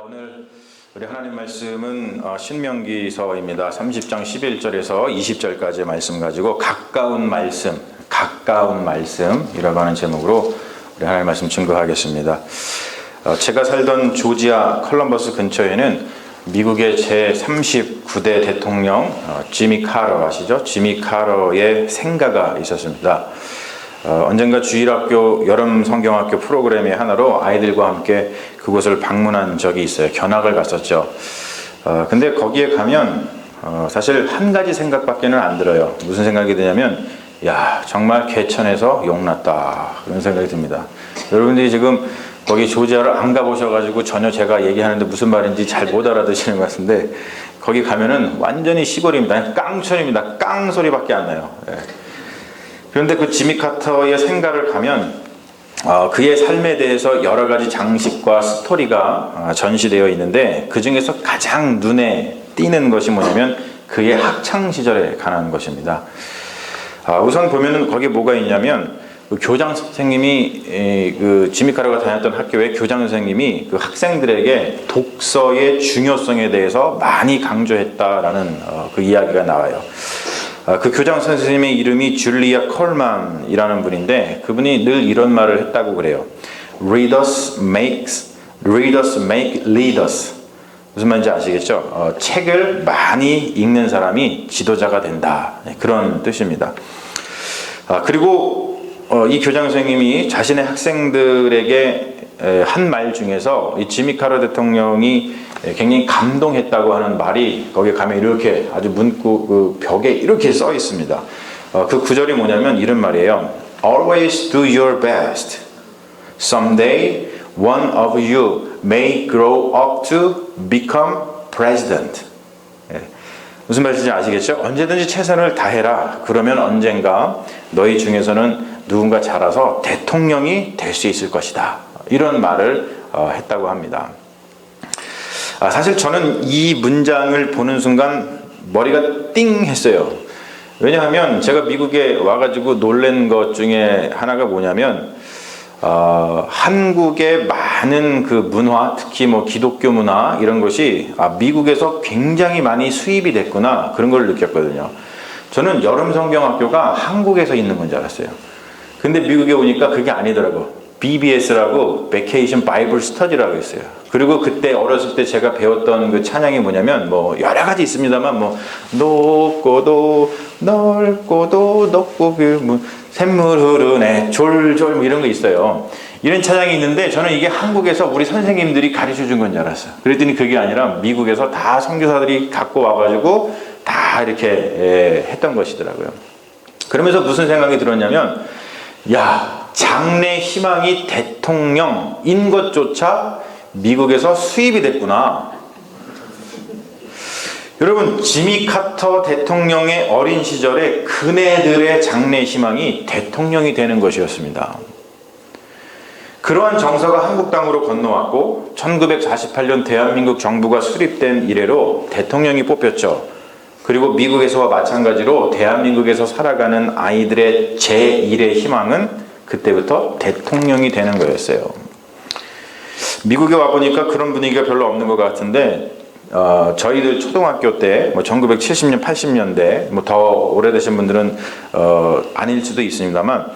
오늘 우리 하나님 말씀은 신명기서입니다. 30장 11절에서 20절까지의 말씀 가지고 가까운 말씀이라고 하는 제목으로 우리 하나님 말씀 증거하겠습니다. 제가 살던 조지아 컬럼버스 근처에는 미국의 제39대 대통령 지미 카러 아시죠? 지미 카러의 생가가 있었습니다. 언젠가 주일학교 여름 성경학교 프로그램의 하나로 아이들과 함께 그곳을 방문한 적이 있어요. 견학을 갔었죠. 근데 거기에 가면 사실 한 가지 생각밖에는 안 들어요. 무슨 생각이 드냐면 야 정말 개천에서 용났다 그런 생각이 듭니다. 여러분들이 지금 거기 조지아를 안 가보셔가지고 전혀 제가 얘기하는데 무슨 말인지 잘 못 알아듣시는 것 같은데 거기 가면은 완전히 시골입니다. 깡촌입니다. 깡 소리밖에 안 나요. 그런데 그 지미 카터의 생가를 가면 그의 삶에 대해서 여러 가지 장식과 스토리가 전시되어 있는데 그 중에서 가장 눈에 띄는 것이 뭐냐면 그의 학창 시절에 관한 것입니다. 우선 보면은 거기에 뭐가 있냐면 그 교장 선생님이 그 지미 카터가 다녔던 학교의 교장 선생님이 그 학생들에게 독서의 중요성에 대해서 많이 강조했다라는 그 이야기가 나와요. 그 교장 선생님의 이름이 줄리아 콜만이라는 분인데 그분이 늘 이런 말을 했다고 그래요. Readers make leaders. 무슨 말인지 아시겠죠? 책을 많이 읽는 사람이 지도자가 된다. 그런 뜻입니다. 그리고 이 교장 선생님이 자신의 학생들에게 한 말 중에서 이 지미 카터 대통령이 굉장히 감동했다고 하는 말이 거기에 가면 이렇게 아주 문구 그 벽에 이렇게 써 있습니다. 그 구절이 뭐냐면 이런 말이에요. Always do your best. Someday one of you may grow up to become president. 무슨 말인지 아시겠죠? 언제든지 최선을 다해라. 그러면 언젠가 너희 중에서는 누군가 자라서 대통령이 될 수 있을 것이다. 이런 말을 했다고 합니다. 사실 저는 이 문장을 보는 순간 머리가 띵 했어요. 왜냐하면 제가 미국에 와가지고 놀란 것 중에 하나가 뭐냐면 한국의 많은 그 문화, 특히 뭐 기독교 문화 이런 것이 미국에서 굉장히 많이 수입이 됐구나 그런 걸 느꼈거든요. 저는 여름 성경학교가 한국에서 있는 건 줄 알았어요. 근데 미국에 오니까 그게 아니더라고. BBS라고 Vacation Bible Study라고 있어요. 그리고 그때 어렸을 때 제가 배웠던 그 찬양이 뭐냐면 뭐 여러 가지 있습니다만 뭐 높고도 넓고도 높고 그 뭐 샘물 흐르네 졸졸 뭐 이런 거 있어요. 이런 찬양이 있는데 저는 이게 한국에서 우리 선생님들이 가르쳐 준 건 줄 알았어요. 그랬더니 그게 아니라 미국에서 다 선교사들이 갖고 와가지고 다 이렇게 했던 것이더라고요. 그러면서 무슨 생각이 들었냐면 야 장래 희망이 대통령인 것조차 미국에서 수입이 됐구나. 여러분 지미 카터 대통령의 어린 시절에 그네들의 장래 희망이 대통령이 되는 것이었습니다. 그러한 정서가 한국 땅으로 건너왔고 1948년 대한민국 정부가 수립된 이래로 대통령이 뽑혔죠. 그리고 미국에서와 마찬가지로 대한민국에서 살아가는 아이들의 제1의 희망은 그때부터 대통령이 되는 거였어요. 미국에 와보니까 그런 분위기가 별로 없는 것 같은데 저희들 초등학교 때 뭐 1970년 80년대 뭐 더 오래되신 분들은 아닐 수도 있습니다만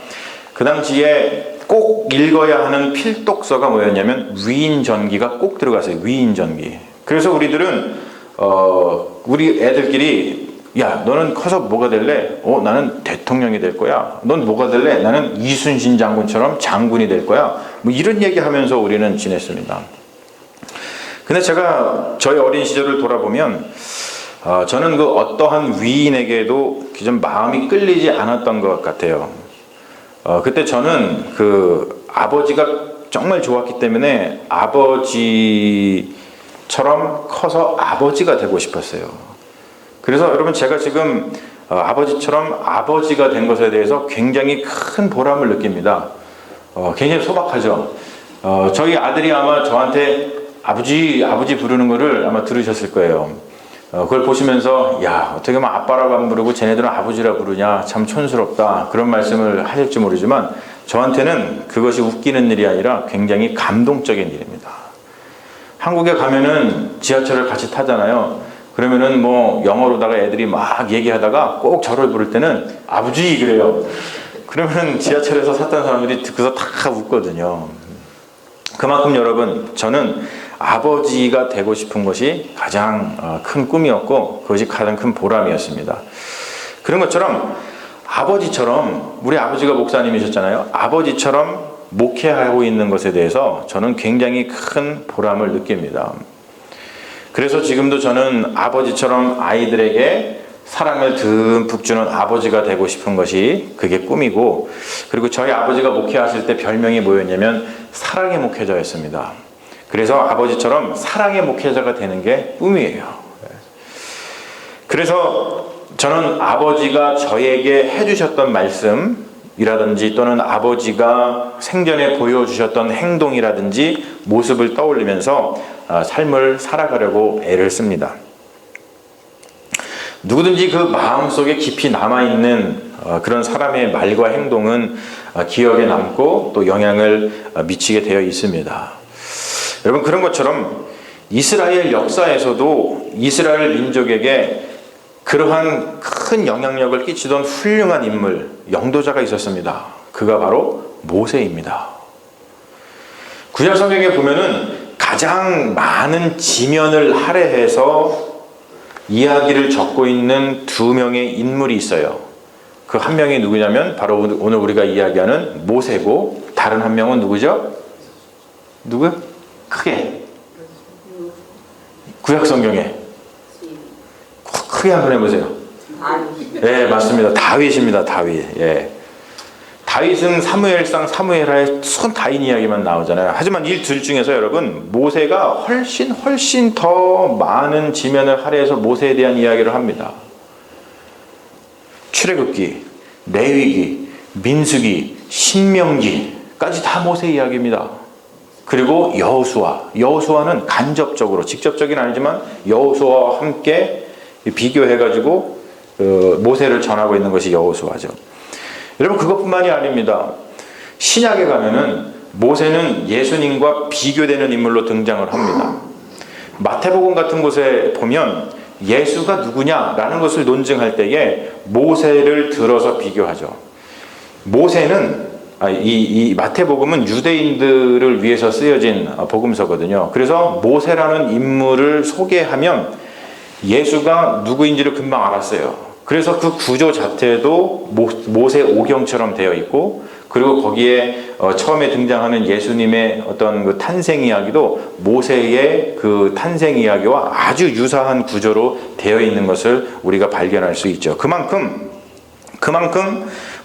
그 당시에 꼭 읽어야 하는 필독서가 뭐였냐면 위인전기가 꼭 들어갔어요. 위인전기. 그래서 우리들은 우리 애들끼리 야 너는 커서 뭐가 될래? 나는 대통령이 될 거야. 넌 뭐가 될래? 나는 이순신 장군처럼 장군이 될 거야. 뭐 이런 얘기하면서 우리는 지냈습니다. 근데 제가 저희 어린 시절을 돌아보면 저는 그 어떠한 위인에게도 좀 마음이 끌리지 않았던 것 같아요. 그때 저는 그 아버지가 정말 좋았기 때문에 아버지처럼 커서 아버지가 되고 싶었어요. 그래서 여러분 제가 지금 아버지처럼 아버지가 된 것에 대해서 굉장히 큰 보람을 느낍니다. 굉장히 소박하죠. 저희 아들이 아마 저한테 아버지 부르는 거를 아마 들으셨을 거예요. 그걸 보시면서 야 어떻게 하면 아빠라고 안 부르고 쟤네들은 아버지라 부르냐 참 촌스럽다 그런 말씀을 하실지 모르지만 저한테는 그것이 웃기는 일이 아니라 굉장히 감동적인 일입니다. 한국에 가면은 지하철을 같이 타잖아요. 그러면은 뭐 영어로다가 애들이 막 얘기하다가 꼭 저를 부를 때는 아버지 그래요. 그러면은 지하철에서 샀던 사람들이 듣고서 다 웃거든요. 그만큼 여러분, 저는 아버지가 되고 싶은 것이 가장 큰 꿈이었고 그것이 가장 큰 보람이었습니다. 그런 것처럼 아버지처럼, 우리 아버지가 목사님이셨잖아요. 아버지처럼 목회하고 있는 것에 대해서 저는 굉장히 큰 보람을 느낍니다. 그래서 지금도 저는 아버지처럼 아이들에게 사랑을 듬뿍 주는 아버지가 되고 싶은 것이 그게 꿈이고, 그리고 저희 아버지가 목회하실 때 별명이 뭐였냐면 사랑의 목회자였습니다. 그래서 아버지처럼 사랑의 목회자가 되는 게 꿈이에요. 그래서 저는 아버지가 저에게 해주셨던 말씀이라든지 또는 아버지가 생전에 보여주셨던 행동이라든지 모습을 떠올리면서 삶을 살아가려고 애를 씁니다. 누구든지 그 마음속에 깊이 남아있는 그런 사람의 말과 행동은 기억에 남고 또 영향을 미치게 되어 있습니다. 여러분, 그런 것처럼 이스라엘 역사에서도 이스라엘 민족에게 그러한 큰 영향력을 끼치던 훌륭한 인물, 영도자가 있었습니다. 그가 바로 모세입니다. 구약 성경에 보면은 가장 많은 지면을 할애해서 이야기를 적고 있는 두 명의 인물이 있어요. 그 한 명이 누구냐면 바로 오늘 우리가 이야기하는 모세고, 다른 한 명은 누구죠? 누구? 크게 구약 성경에 크게 한번 해보세요. 네, 맞습니다. 다윗입니다. 다윗. 예. 다윗은 사무엘상 사무엘하에 순 다윗 이야기만 나오잖아요. 하지만 이 둘 중에서 여러분, 모세가 훨씬 더 많은 지면을 할애해서 모세에 대한 이야기를 합니다. 출애굽기, 레위기, 민수기, 신명기까지 다 모세 이야기입니다. 그리고 여호수아는 간접적으로, 직접적인 아니지만 여호수아와 함께 비교해가지고 모세를 전하고 있는 것이 여호수아죠. 여러분, 그것뿐만이 아닙니다. 신약에 가면은 모세는 예수님과 비교되는 인물로 등장을 합니다. 마태복음 같은 곳에 보면 예수가 누구냐라는 것을 논증할 때에 모세를 들어서 비교하죠. 모세는 이 마태복음은 유대인들을 위해서 쓰여진 복음서거든요. 그래서 모세라는 인물을 소개하면 예수가 누구인지를 금방 알았어요. 그래서 그 구조 자체도 모세 오경처럼 되어 있고, 그리고 거기에 처음에 등장하는 예수님의 어떤 그 탄생 이야기도 모세의 그 탄생 이야기와 아주 유사한 구조로 되어 있는 것을 우리가 발견할 수 있죠. 그만큼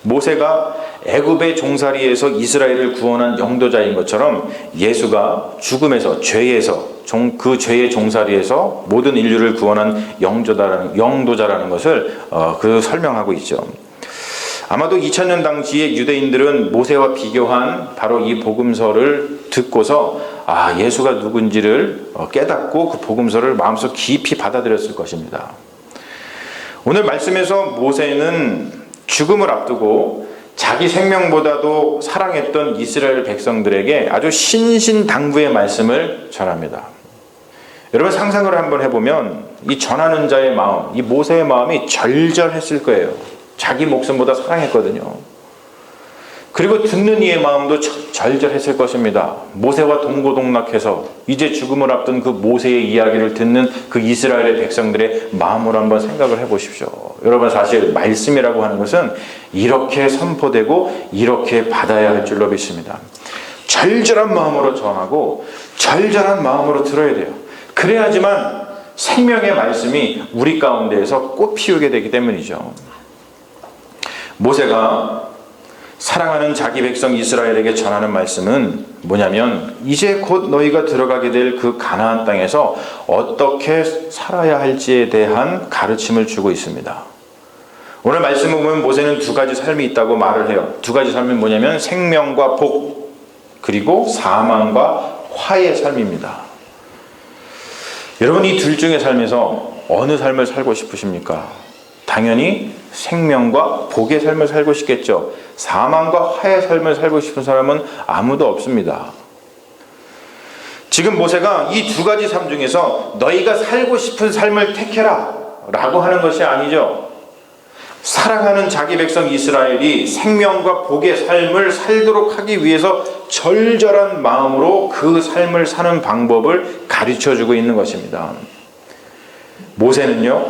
모세가 애굽의 종살이에서 이스라엘을 구원한 영도자인 것처럼 예수가 죽음에서, 죄에서, 그 죄의 종살이에서 모든 인류를 구원한 영도자라는 것을 설명하고 있죠. 아마도 2000년 당시에 유대인들은 모세와 비교한 바로 이 복음서를 듣고서 예수가 누군지를 깨닫고 그 복음서를 마음속 깊이 받아들였을 것입니다. 오늘 말씀에서 모세는 죽음을 앞두고 자기 생명보다도 사랑했던 이스라엘 백성들에게 아주 신신당부의 말씀을 전합니다. 여러분, 상상을 한번 해보면 이 전하는 자의 마음, 이 모세의 마음이 절절했을 거예요. 자기 목숨보다 사랑했거든요. 그리고 듣는 이의 마음도 절절했을 것입니다. 모세와 동고동락해서 이제 죽음을 앞둔 그 모세의 이야기를 듣는 그 이스라엘의 백성들의 마음으로 한번 생각을 해보십시오. 여러분, 사실 말씀이라고 하는 것은 이렇게 선포되고 이렇게 받아야 할 줄로 믿습니다. 절절한 마음으로 전하고 절절한 마음으로 들어야 돼요. 그래야지만 생명의 말씀이 우리 가운데에서 꽃 피우게 되기 때문이죠. 모세가 사랑하는 자기 백성 이스라엘에게 전하는 말씀은 뭐냐면, 이제 곧 너희가 들어가게 될 그 가나안 땅에서 어떻게 살아야 할지에 대한 가르침을 주고 있습니다. 오늘 말씀을 보면 모세는 두 가지 삶이 있다고 말을 해요. 두 가지 삶은 뭐냐면 생명과 복, 그리고 사망과 화의 삶입니다. 여러분, 이 둘 중의 삶에서 어느 삶을 살고 싶으십니까? 당연히 생명과 복의 삶을 살고 싶겠죠. 사망과 화의 삶을 살고 싶은 사람은 아무도 없습니다. 지금 모세가 이 두 가지 삶 중에서 너희가 살고 싶은 삶을 택해라 라고 하는 것이 아니죠. 사랑하는 자기 백성 이스라엘이 생명과 복의 삶을 살도록 하기 위해서 절절한 마음으로 그 삶을 사는 방법을 가르쳐주고 있는 것입니다. 모세는요,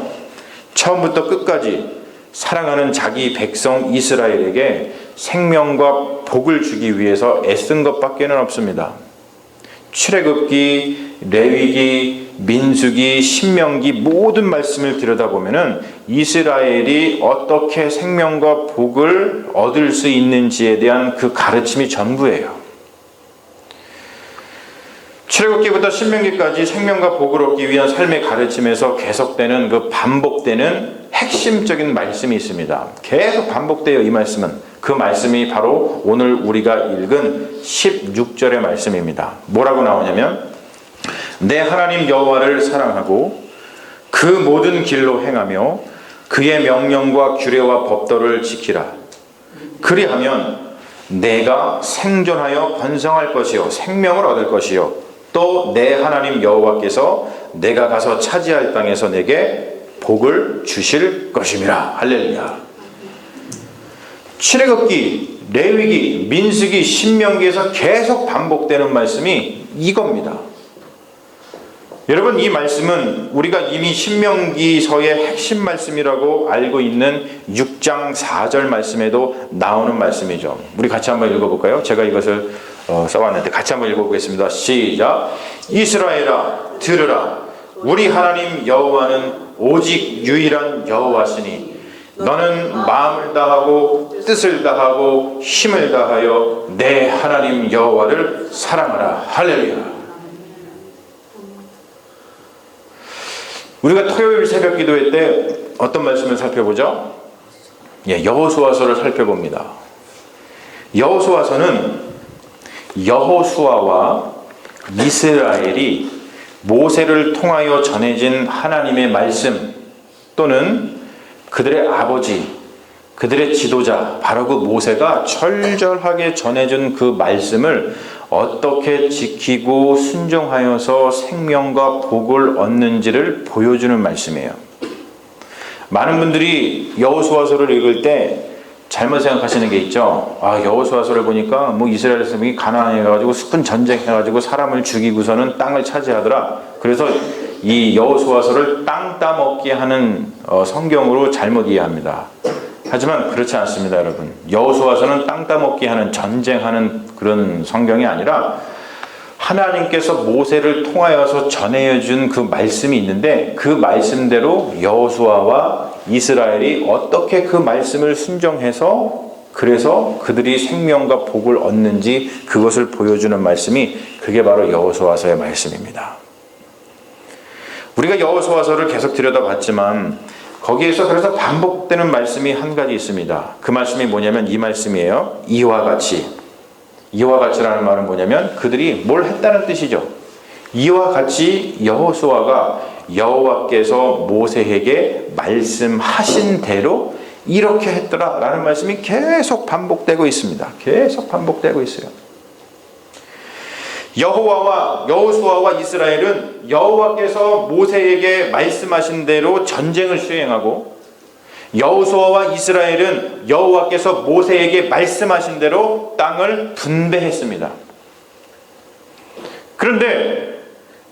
처음부터 끝까지 사랑하는 자기 백성 이스라엘에게 생명과 복을 주기 위해서 애쓴 것밖에는 없습니다. 출애굽기, 레위기, 민수기, 신명기 모든 말씀을 들여다보면은 이스라엘이 어떻게 생명과 복을 얻을 수 있는지에 대한 그 가르침이 전부예요. 출애굽기부터 신명기까지 생명과 복을 얻기 위한 삶의 가르침에서 계속되는 그 반복되는 핵심적인 말씀이 있습니다. 계속 반복돼요, 이 말씀은. 그 말씀이 바로 오늘 우리가 읽은 16절의 말씀입니다. 뭐라고 나오냐면 내 하나님 여호와를 사랑하고 그 모든 길로 행하며 그의 명령과 규례와 법도를 지키라. 그리하면 내가 생존하여 번성할 것이요 생명을 얻을 것이요 또 내 하나님 여호와께서 내가 가서 차지할 땅에서 내게 복을 주실 것임이라. 할렐루야. 출애굽기, 레위기, 민수기, 신명기에서 계속 반복되는 말씀이 이겁니다. 여러분, 이 말씀은 우리가 이미 신명기서의 핵심 말씀이라고 알고 있는 6장 4절 말씀에도 나오는 말씀이죠. 우리 같이 한번 읽어볼까요? 제가 이것을 써왔는데 같이 한번 읽어보겠습니다. 시작. 이스라엘아 들으라. 우리 하나님 여호와는 오직 유일한 여호와시니 너는 마음을 다하고 뜻을 다하고 힘을 다하여 내 하나님 여호와를 사랑하라. 할렐루야. 우리가 토요일 새벽 기도회 때 어떤 말씀을 살펴보죠? 여호수아서를 살펴봅니다. 여호수아서는 여호수아와 이스라엘이 모세를 통하여 전해진 하나님의 말씀 또는 그들의 아버지, 그들의 지도자 바로 그 모세가 철저하게 전해준 그 말씀을 어떻게 지키고 순종하여서 생명과 복을 얻는지를 보여주는 말씀이에요. 많은 분들이 여호수아서를 읽을 때 잘못 생각하시는 게 있죠. 여호수아서를 보니까 뭐 이스라엘 백성이 가나안에 가가지고 큰 전쟁해가지고 사람을 죽이고서는 땅을 차지하더라. 그래서 이 여호수아서를 땅 따먹게 하는 성경으로 잘못 이해합니다. 하지만 그렇지 않습니다, 여러분. 여호수아서는 땅 따먹게 하는 전쟁하는 그런 성경이 아니라 하나님께서 모세를 통하여서 전해준 그 말씀이 있는데 그 말씀대로 여호수아와 이스라엘이 어떻게 그 말씀을 순종해서 그래서 그들이 생명과 복을 얻는지 그것을 보여주는 말씀이 그게 바로 여호수아서의 말씀입니다. 우리가 여호수아서를 계속 들여다봤지만 거기에서 그래서 반복되는 말씀이 한 가지 있습니다. 그 말씀이 뭐냐면 이 말씀이에요. 이와 같이. 이와 같이라는 말은 뭐냐면 그들이 뭘 했다는 뜻이죠. 이와 같이 여호수아가 여호와께서 모세에게 말씀하신 대로 이렇게 했더라 라는 말씀이 계속 반복되고 있습니다. 계속 반복되고 있어요. 여호수아와 이스라엘은 여호와께서 모세에게 말씀하신 대로 전쟁을 수행하고 여호수아와 이스라엘은 여호와께서 모세에게 말씀하신 대로 땅을 분배했습니다. 그런데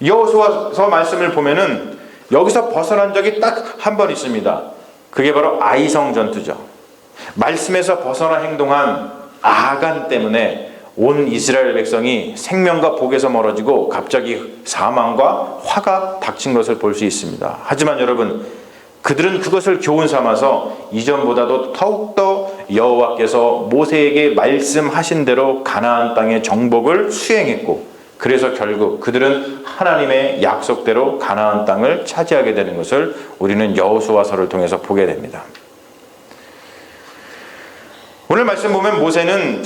여호수아서 말씀을 보면은 여기서 벗어난 적이 딱 한 번 있습니다. 그게 바로 아이성 전투죠. 말씀에서 벗어나 행동한 아간 때문에 온 이스라엘 백성이 생명과 복에서 멀어지고 갑자기 사망과 화가 닥친 것을 볼 수 있습니다. 하지만 여러분, 그들은 그것을 교훈 삼아서 이전보다도 더욱더 여호와께서 모세에게 말씀하신 대로 가나안 땅의 정복을 수행했고 그래서 결국 그들은 하나님의 약속대로 가나안 땅을 차지하게 되는 것을 우리는 여호수아서를 통해서 보게 됩니다. 오늘 말씀 보면 모세는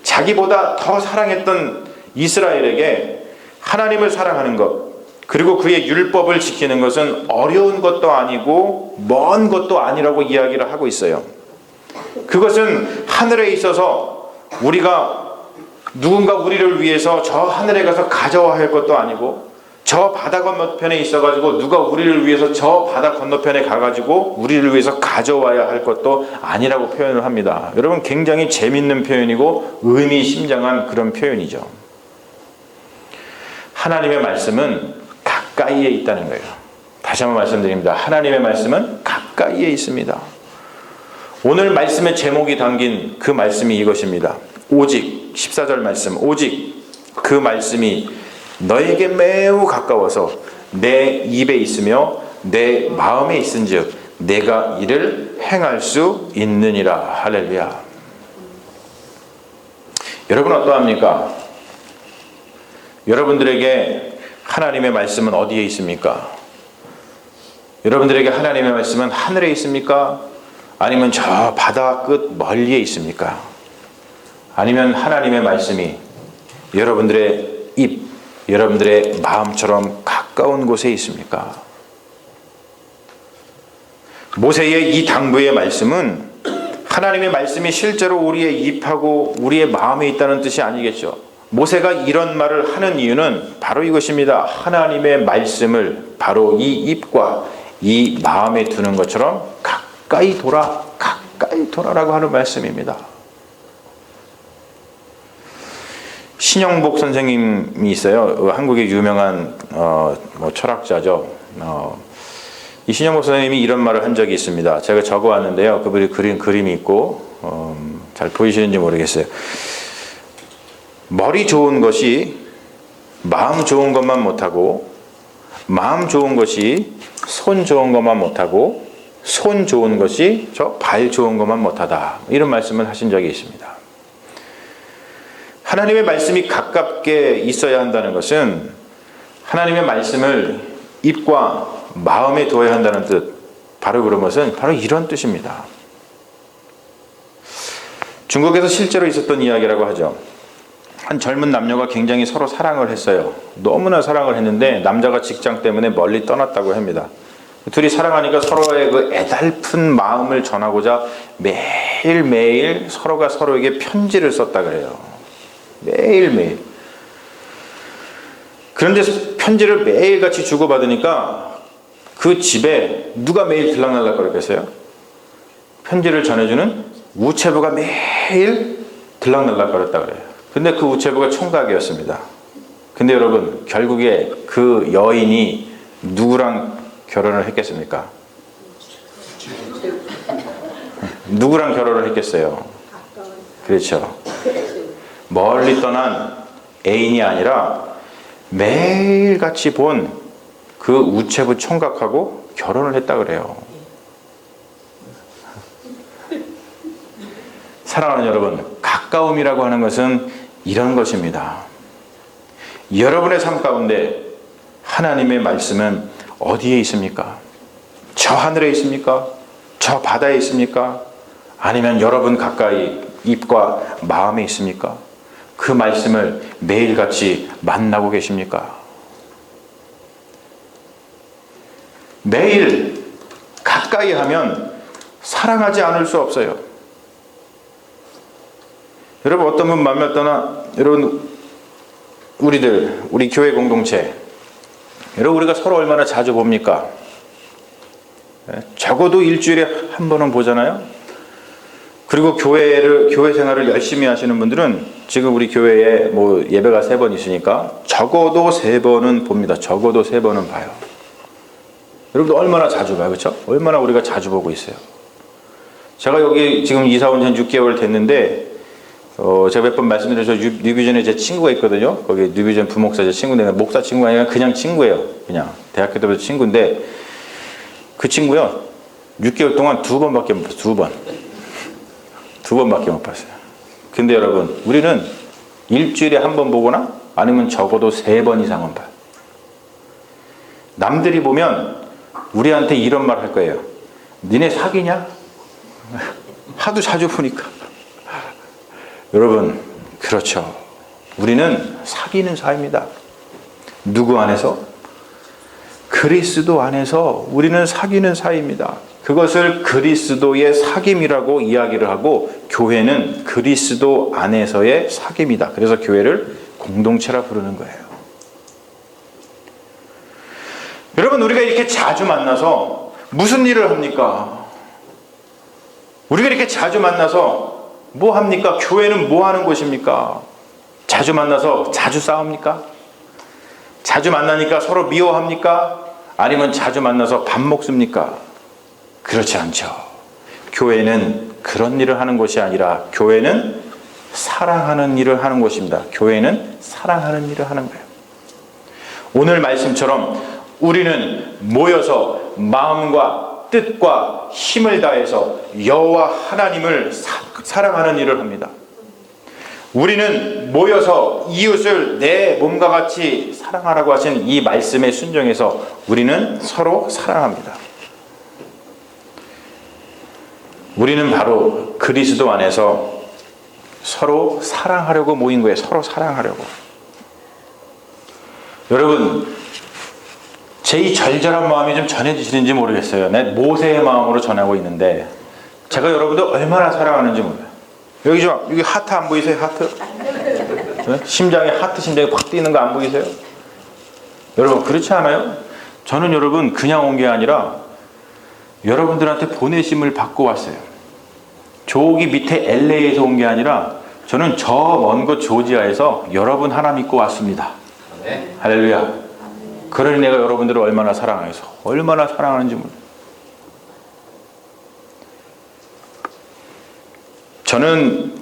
자기보다 더 사랑했던 이스라엘에게 하나님을 사랑하는 것 그리고 그의 율법을 지키는 것은 어려운 것도 아니고 먼 것도 아니라고 이야기를 하고 있어요. 그것은 하늘에 있어서 우리가 누군가 우리를 위해서 저 하늘에 가서 가져와야 할 것도 아니고, 저 바다 건너편에 있어가지고 누가 우리를 위해서 저 바다 건너편에 가가지고 우리를 위해서 가져와야 할 것도 아니라고 표현을 합니다. 여러분, 굉장히 재밌는 표현이고 의미심장한 그런 표현이죠. 하나님의 말씀은 가까이에 있다는 거예요. 다시 한번 말씀드립니다. 하나님의 말씀은 가까이에 있습니다. 오늘 말씀의 제목이 담긴 그 말씀이 이것입니다. 오직, 14절 말씀, 오직 그 말씀이 너에게 매우 가까워서 내 입에 있으며 내 마음에 있은즉 내가 이를 행할 수 있느니라. 할렐루야. 여러분 어떠합니까? 여러분들에게 하나님의 말씀은 어디에 있습니까? 여러분들에게 하나님의 말씀은 하늘에 있습니까? 아니면 저 바다 끝 멀리에 있습니까? 아니면 하나님의 말씀이 여러분들의 입, 여러분들의 마음처럼 가까운 곳에 있습니까? 모세의 이 당부의 말씀은 하나님의 말씀이 실제로 우리의 입하고 우리의 마음에 있다는 뜻이 아니겠죠. 모세가 이런 말을 하는 이유는 바로 이것입니다. 하나님의 말씀을 바로 이 입과 이 마음에 두는 것처럼 가까이 둬라라고 하는 말씀입니다. 신영복 선생님이 있어요. 한국의 유명한 철학자죠. 이 신영복 선생님이 이런 말을 한 적이 있습니다. 제가 적어왔는데요. 그분이 그린 그림이 있고 잘 보이시는지 모르겠어요. 머리 좋은 것이 마음 좋은 것만 못하고, 마음 좋은 것이 손 좋은 것만 못하고, 손 좋은 것이 저 발 좋은 것만 못하다. 이런 말씀을 하신 적이 있습니다. 하나님의 말씀이 가깝게 있어야 한다는 것은 하나님의 말씀을 입과 마음에 두어야 한다는 뜻, 바로 그런 것은 바로 이런 뜻입니다. 중국에서 실제로 있었던 이야기라고 하죠. 한 젊은 남녀가 굉장히 서로 사랑을 했어요. 너무나 사랑을 했는데 남자가 직장 때문에 멀리 떠났다고 합니다. 둘이 사랑하니까 서로의 그 애달픈 마음을 전하고자 매일매일 서로가 서로에게 편지를 썼다 그래요. 매일매일. 그런데 편지를 매일같이 주고받으니까 그 집에 누가 매일 들락날락 거렸겠어요? 편지를 전해주는 우체부가 매일 들락날락 거렸다 그래요. 근데 그 우체부가 총각이었습니다. 근데 여러분, 결국에 그 여인이 누구랑 결혼을 했겠습니까? 누구랑 결혼을 했겠어요? 그렇죠. 멀리 떠난 애인이 아니라 매일같이 본 그 우체부 총각하고 결혼을 했다 그래요. 사랑하는 여러분, 가까움이라고 하는 것은 이런 것입니다. 여러분의 삶 가운데 하나님의 말씀은 어디에 있습니까? 저 하늘에 있습니까? 저 바다에 있습니까? 아니면 여러분 가까이 입과 마음에 있습니까? 그 말씀을 매일같이 만나고 계십니까? 매일 가까이 하면 사랑하지 않을 수 없어요. 여러분, 어떤 분 만나 떠나, 여러분, 우리 교회 공동체, 여러분, 우리가 서로 얼마나 자주 봅니까? 적어도 일주일에 한 번은 보잖아요. 그리고 교회 생활을 열심히 하시는 분들은 지금 우리 교회에 뭐 예배가 3번 있으니까 적어도 3번은 봅니다. 적어도 3번은 봐요. 여러분들 얼마나 자주 봐요, 그렇죠? 얼마나 우리가 자주 보고 있어요. 제가 여기 지금 이사 온 지 6개월 됐는데, 제가 몇 번 말씀드렸죠. 뉴비전에 제 친구가 있거든요. 거기 뉴비전 부목사 제 친구인데, 목사 친구가 아니라 그냥 친구예요. 그냥 대학교 때부터 친구인데, 그 친구요 6개월 동안 2번밖에 못 봤어요. 2번밖에 못 봤어요. 근데 여러분, 우리는 일주일에 한 번 보거나 아니면 적어도 3번 이상은 봐요. 남들이 보면 우리한테 이런 말 할 거예요. 니네 사귀냐? 하도 자주 보니까. 여러분, 그렇죠. 우리는 사귀는 사이입니다. 누구 안에서? 그 그리스도 안에서 우리는 사귀는 사이입니다. 그것을 그리스도의 사귐이라고 이야기를 하고, 교회는 그리스도 안에서의 사귐이다. 그래서 교회를 공동체라 부르는 거예요. 여러분, 우리가 이렇게 자주 만나서 무슨 일을 합니까? 우리가 이렇게 자주 만나서 뭐 합니까? 교회는 뭐 하는 곳입니까? 자주 만나서 자주 싸웁니까? 자주 만나니까 서로 미워합니까? 아니면 자주 만나서 밥 먹습니까? 그렇지 않죠. 교회는 그런 일을 하는 곳이 아니라 교회는 사랑하는 일을 하는 곳입니다. 교회는 사랑하는 일을 하는 거예요. 오늘 말씀처럼 우리는 모여서 마음과 뜻과 힘을 다해서 여호와 하나님을 사랑하는 일을 합니다. 우리는 모여서 이웃을 내 몸과 같이 사랑하라고 하신 이 말씀에 순종해서 우리는 서로 사랑합니다. 우리는 바로 그리스도 안에서 서로 사랑하려고 모인 거예요. 서로 사랑하려고. 여러분, 제 이 절절한 마음이 좀 전해지시는지 모르겠어요. 내 모세의 마음으로 전하고 있는데, 제가 여러분들 얼마나 사랑하는지 몰라요. 여기 하트 안 보이세요? 하트? 네? 심장에 하트 심장이 확 뛰는 거 안 보이세요? 여러분, 그렇지 않아요? 저는 여러분 그냥 온 게 아니라 여러분들한테 보내심을 받고 왔어요. 저기 밑에 LA에서 온 게 아니라 저는 저 먼 곳 조지아에서 여러분 하나 믿고 왔습니다. 네. 할렐루야. 그러니 내가 여러분들을 얼마나 사랑해서 얼마나 사랑하는지 몰라요. 저는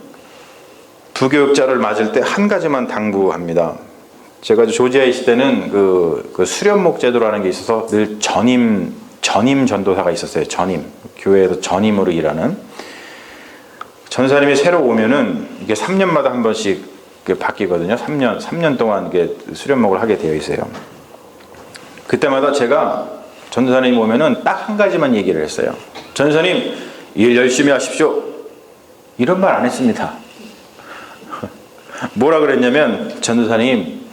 부교육자를 맞을 때 한 가지만 당부합니다. 제가 조지아에 있을 때는 그 수련목 제도라는 게 있어서 늘 전임 전도사가 있었어요. 전임. 교회에서 전임으로 일하는. 전사님이 새로 오면은 이게 3년마다 한 번씩 바뀌거든요. 3년 동안 이게 수련목을 하게 되어 있어요. 그때마다 제가 전도사님 오면은 딱 한 가지만 얘기를 했어요. 전도사님, 일 열심히 하십시오. 이런 말 안 했습니다. 뭐라 그랬냐면, 전도사님,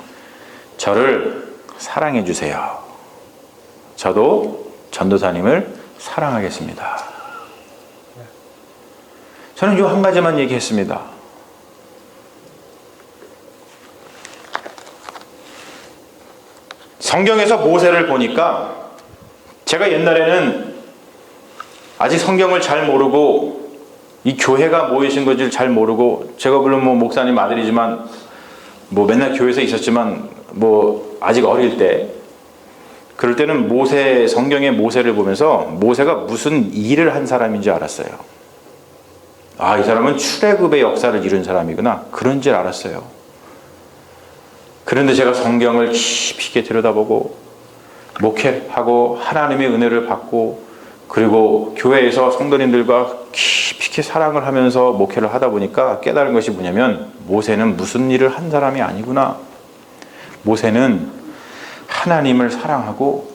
저를 사랑해 주세요. 저도 전도사님을 사랑하겠습니다. 저는 이 한 가지만 얘기했습니다. 성경에서 모세를 보니까, 제가 옛날에는 아직 성경을 잘 모르고 이 교회가 뭐이신 건지 잘 모르고, 제가 물론 뭐 목사님 아들이지만 뭐 맨날 교회에서 있었지만 뭐 아직 어릴 때, 그럴 때는 성경의 모세를 보면서 모세가 무슨 일을 한 사람인 줄 알았어요. 아, 이 사람은 출애굽의 역사를 이룬 사람이구나, 그런 줄 알았어요. 그런데 제가 성경을 깊이 있게 들여다보고 목회하고 하나님의 은혜를 받고, 그리고 교회에서 성도님들과 깊이 있게 사랑을 하면서 목회를 하다 보니까 깨달은 것이 뭐냐면, 모세는 무슨 일을 한 사람이 아니구나. 모세는 하나님을 사랑하고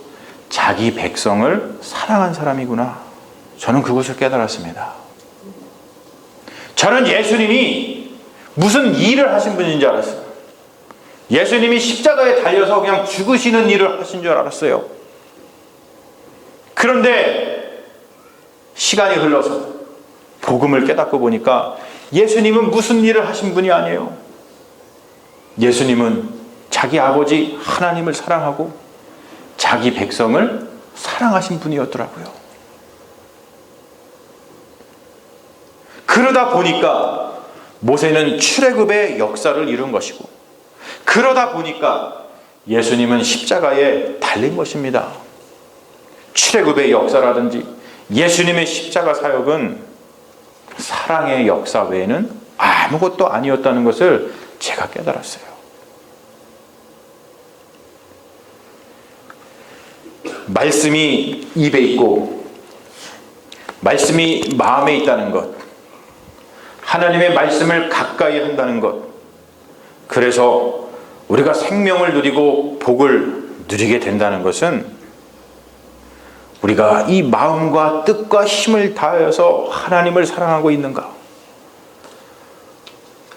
자기 백성을 사랑한 사람이구나. 저는 그것을 깨달았습니다. 저는 예수님이 무슨 일을 하신 분인 줄 알았어요. 예수님이 십자가에 달려서 그냥 죽으시는 일을 하신 줄 알았어요. 그런데 시간이 흘러서 복음을 깨닫고 보니까 예수님은 무슨 일을 하신 분이 아니에요. 예수님은 자기 아버지 하나님을 사랑하고 자기 백성을 사랑하신 분이었더라고요. 그러다 보니까 모세는 출애굽의 역사를 이룬 것이고, 그러다 보니까 예수님은 십자가에 달린 것입니다. 출애굽의 역사라든지 예수님의 십자가 사역은 사랑의 역사 외에는 아무것도 아니었다는 것을 제가 깨달았어요. 말씀이 입에 있고 말씀이 마음에 있다는 것, 하나님의 말씀을 가까이 한다는 것, 그래서 우리가 생명을 누리고 복을 누리게 된다는 것은 우리가 이 마음과 뜻과 힘을 다해서 하나님을 사랑하고 있는가,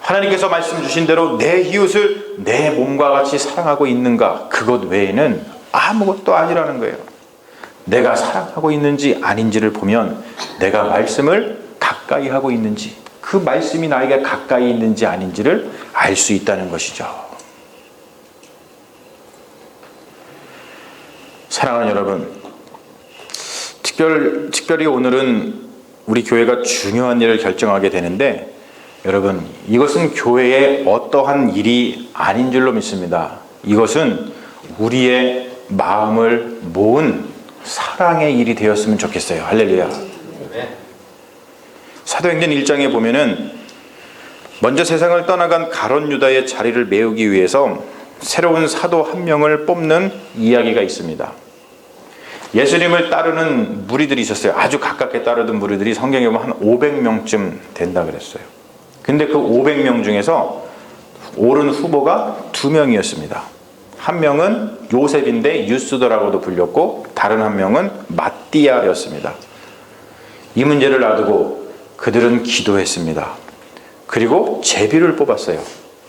하나님께서 말씀 주신 대로 내 이웃을 내 몸과 같이 사랑하고 있는가, 그것 외에는 아무것도 아니라는 거예요. 내가 사랑하고 있는지 아닌지를 보면 내가 말씀을 가까이 하고 있는지, 그 말씀이 나에게 가까이 있는지 아닌지를 알 수 있다는 것이죠. 사랑하는 여러분, 특별히 오늘은 우리 교회가 중요한 일을 결정하게 되는데, 여러분, 이것은 교회의 어떠한 일이 아닌 줄로 믿습니다. 이것은 우리의 마음을 모은 사랑의 일이 되었으면 좋겠어요. 할렐루야. 사도행전 1장에 보면은 먼저 세상을 떠나간 가룟 유다의 자리를 메우기 위해서 새로운 사도 한 명을 뽑는 이야기가 있습니다. 예수님을 따르는 무리들이 있었어요. 아주 가깝게 따르던 무리들이 성경에 보면 한 500명쯤 된다 그랬어요. 근데 그 500명 중에서 오른 후보가 2명이었습니다. 한 명은 요셉인데 유스도라고도 불렸고, 다른 한 명은 마띠아였습니다. 이 문제를 놔두고 그들은 기도했습니다. 그리고 제비를 뽑았어요.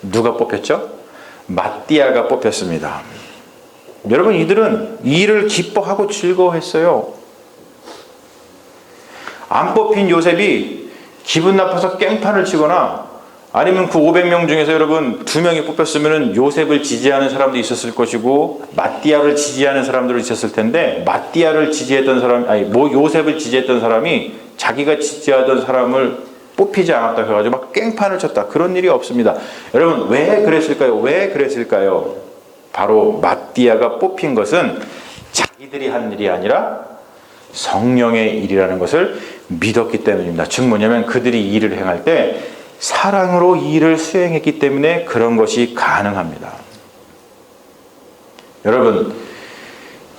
누가 뽑혔죠? 마띠아가 뽑혔습니다. 여러분, 이들은 이 일을 기뻐하고 즐거워했어요. 안 뽑힌 요셉이 기분 나빠서 깽판을 치거나, 아니면 그 500명 중에서 여러분 2명이 뽑혔으면 요셉을 지지하는 사람도 있었을 것이고 마띠아를 지지하는 사람들도 있었을 텐데, 마띠아를 지지했던 사람, 요셉을 지지했던 사람이 자기가 지지하던 사람을 뽑히지 않았다 해가지고 막 깽판을 쳤다. 그런 일이 없습니다. 여러분, 왜 그랬을까요? 왜 그랬을까요? 바로 마띠아가 뽑힌 것은 자기들이 한 일이 아니라 성령의 일이라는 것을 믿었기 때문입니다. 즉 뭐냐면 그들이 이 일을 행할 때 사랑으로 이 일을 수행했기 때문에 그런 것이 가능합니다. 여러분,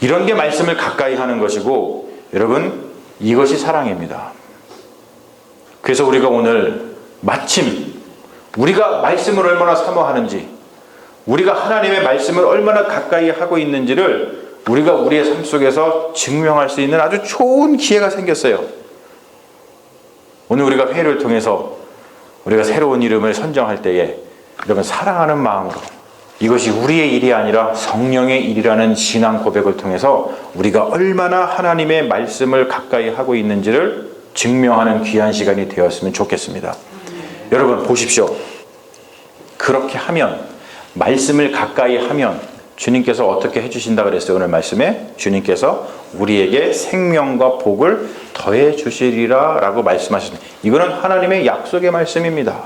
이런 게 말씀을 가까이 하는 것이고, 여러분, 이것이 사랑입니다. 그래서 우리가 오늘 마침 우리가 말씀을 얼마나 사모하는지, 우리가 하나님의 말씀을 얼마나 가까이 하고 있는지를 우리가 우리의 삶 속에서 증명할 수 있는 아주 좋은 기회가 생겼어요. 오늘 우리가 회의를 통해서 우리가 새로운 이름을 선정할 때에 여러분, 사랑하는 마음으로, 이것이 우리의 일이 아니라 성령의 일이라는 신앙 고백을 통해서 우리가 얼마나 하나님의 말씀을 가까이 하고 있는지를 증명하는 귀한 시간이 되었으면 좋겠습니다. 여러분 보십시오. 그렇게 하면, 말씀을 가까이 하면 주님께서 어떻게 해주신다 그랬어요? 오늘 말씀에 주님께서 우리에게 생명과 복을 더해 주시리라 라고 말씀하셨습니다. 이거는 하나님의 약속의 말씀입니다.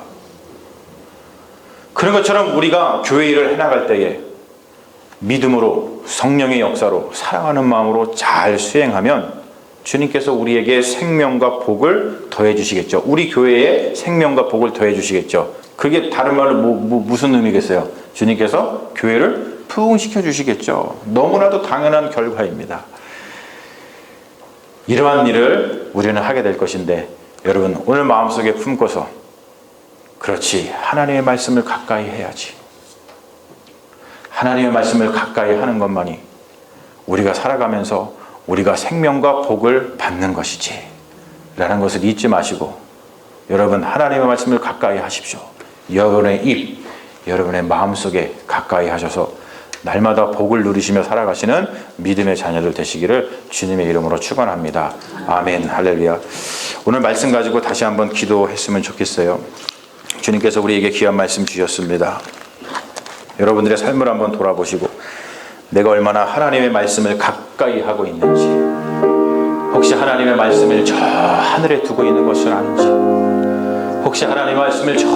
그런 것처럼 우리가 교회 일을 해나갈 때에 믿음으로, 성령의 역사로, 사랑하는 마음으로 잘 수행하면 주님께서 우리에게 생명과 복을 더해 주시겠죠. 우리 교회에 생명과 복을 더해 주시겠죠. 그게 다른 말로 무슨 의미겠어요? 주님께서 교회를 부흥시켜 주시겠죠. 너무나도 당연한 결과입니다. 이러한 일을 우리는 하게 될 것인데, 여러분 오늘 마음속에 품고서, 그렇지, 하나님의 말씀을 가까이 해야지, 하나님의 말씀을 가까이 하는 것만이 우리가 살아가면서 우리가 생명과 복을 받는 것이지 라는 것을 잊지 마시고, 여러분 하나님의 말씀을 가까이 하십시오. 여러분의 입, 여러분의 마음속에 가까이 하셔서 날마다 복을 누리시며 살아가시는 믿음의 자녀들 되시기를 주님의 이름으로 축원합니다. 아멘. 할렐루야. 오늘 말씀 가지고 다시 한번 기도했으면 좋겠어요. 주님께서 우리에게 귀한 말씀 주셨습니다. 여러분들의 삶을 한번 돌아보시고, 내가 얼마나 하나님의 말씀을 가까이 하고 있는지, 혹시 하나님의 말씀을 저 하늘에 두고 있는 것은 아닌지, 혹시 하나님의 말씀을 저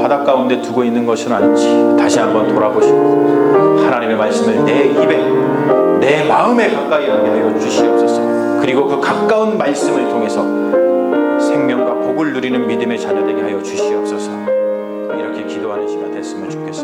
바닷 가운데 두고 있는 것은 아닌지 다시 한번 돌아보시고, 하나님의 말씀을 내 입에, 내 마음에 가까이 하게 하여 주시옵소서. 그리고 그 가까운 말씀을 통해서 생명과 복을 누리는 믿음의 자녀 되게 하여 주시옵소서. 이렇게 기도하는 시간 됐으면 좋겠습니다.